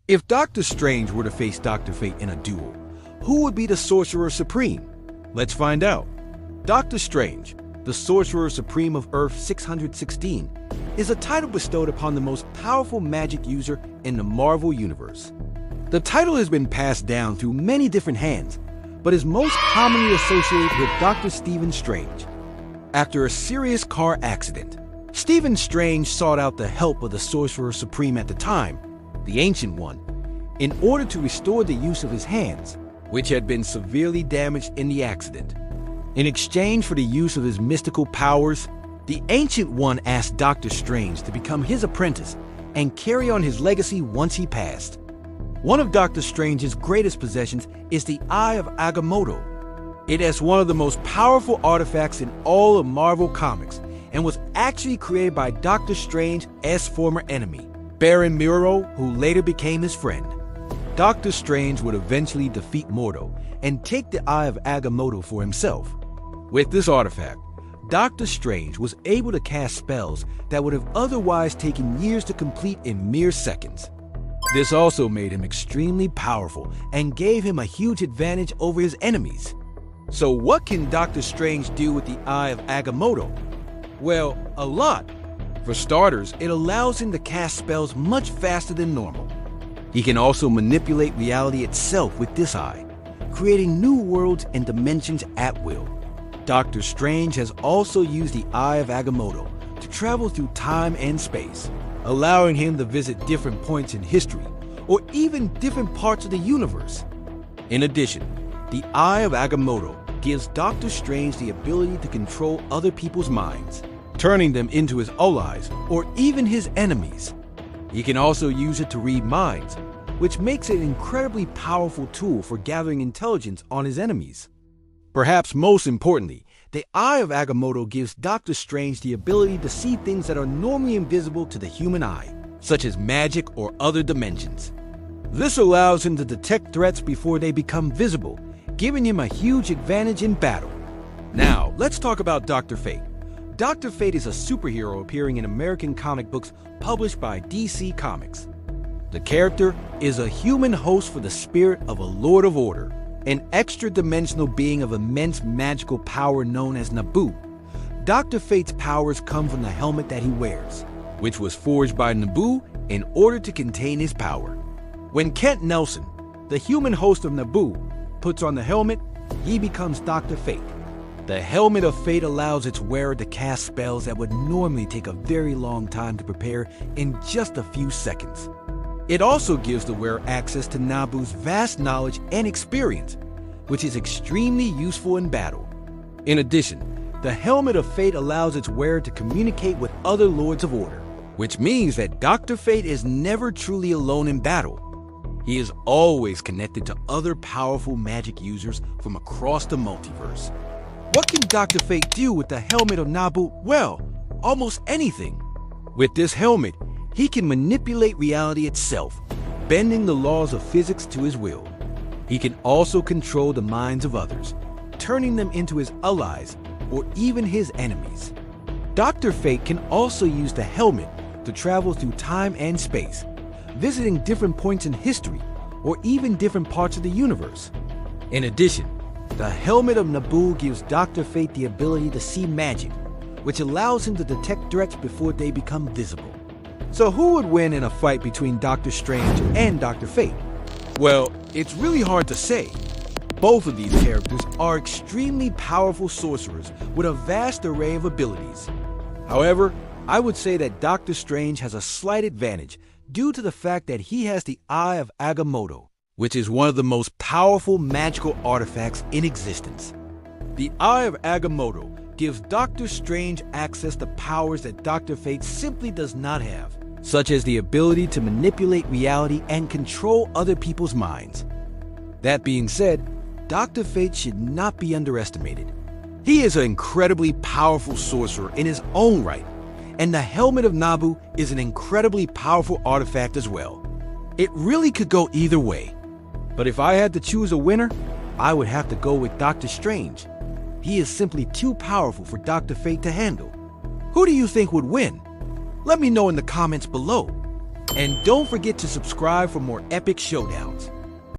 If Doctor Strange were to face Dr. Fate in a duel, who would be the Sorcerer Supreme? Let's find out. Doctor Strange, the Sorcerer Supreme of Earth 616, is a title bestowed upon the most powerful magic user in the Marvel Universe. The title has been passed down through many different hands, but is most commonly associated with Dr. Stephen Strange. After a serious car accident, Stephen Strange sought out the help of the Sorcerer Supreme at the time, the Ancient One, in order to restore the use of his hands, which had been severely damaged in the accident. In exchange for the use of his mystical powers, the Ancient One asked Doctor Strange to become his apprentice and carry on his legacy once he passed. One of Doctor Strange's greatest possessions is the Eye of Agamotto. It is one of the most powerful artifacts in all of Marvel Comics and was actually created by Doctor Strange's former enemy, Baron Miro, who later became his friend. Doctor Strange would eventually defeat Mordo and take the Eye of Agamotto for himself. With this artifact, Doctor Strange was able to cast spells that would have otherwise taken years to complete in mere seconds. This also made him extremely powerful and gave him a huge advantage over his enemies. So what can Doctor Strange do with the Eye of Agamotto? Well, a lot. For starters, it allows him to cast spells much faster than normal. He can also manipulate reality itself with this eye, creating new worlds and dimensions at will. Doctor Strange has also used the Eye of Agamotto to travel through time and space, allowing him to visit different points in history or even different parts of the universe. In addition, the Eye of Agamotto gives Doctor Strange the ability to control other people's minds, turning them into his allies or even his enemies. He can also use it to read minds, which makes it an incredibly powerful tool for gathering intelligence on his enemies. Perhaps most importantly, the Eye of Agamotto gives Doctor Strange the ability to see things that are normally invisible to the human eye, such as magic or other dimensions. This allows him to detect threats before they become visible, giving him a huge advantage in battle. Now, let's talk about Dr. Fate. Dr. Fate is a superhero appearing in American comic books published by DC Comics. The character is a human host for the spirit of a Lord of Order, an extra-dimensional being of immense magical power known as Naboo. Dr. Fate's powers come from the helmet that he wears, which was forged by Naboo in order to contain his power. When Kent Nelson, the human host of Naboo, puts on the helmet, he becomes Dr. Fate. The Helmet of Fate allows its wearer to cast spells that would normally take a very long time to prepare in just a few seconds. It also gives the wearer access to Naboo's vast knowledge and experience, which is extremely useful in battle. In addition, the Helmet of Fate allows its wearer to communicate with other Lords of Order, which means that Dr. Fate is never truly alone in battle. He is always connected to other powerful magic users from across the multiverse. What can Dr. Fate do with the Helmet of Naboo? Well, almost anything. With this helmet, he can manipulate reality itself, bending the laws of physics to his will. He can also control the minds of others, turning them into his allies or even his enemies. Dr. Fate can also use the helmet to travel through time and space, visiting different points in history or even different parts of the universe. In addition, the Helmet of Naboo gives Dr. Fate the ability to see magic, which allows him to detect threats before they become visible. So who would win in a fight between Doctor Strange and Dr. Fate? Well, it's really hard to say. Both of these characters are extremely powerful sorcerers with a vast array of abilities. However, I would say that Doctor Strange has a slight advantage due to the fact that he has the Eye of Agamotto, which is one of the most powerful magical artifacts in existence. The Eye of Agamotto gives Doctor Strange access to powers that Dr. Fate simply does not have, such as the ability to manipulate reality and control other people's minds. That being said, Dr. Fate should not be underestimated. He is an incredibly powerful sorcerer in his own right, and the Helmet of Naboo is an incredibly powerful artifact as well. It really could go either way. But if I had to choose a winner, I would have to go with Doctor Strange. He is simply too powerful for Dr. Fate to handle. Who do you think would win? Let me know in the comments below. And don't forget to subscribe for more epic showdowns.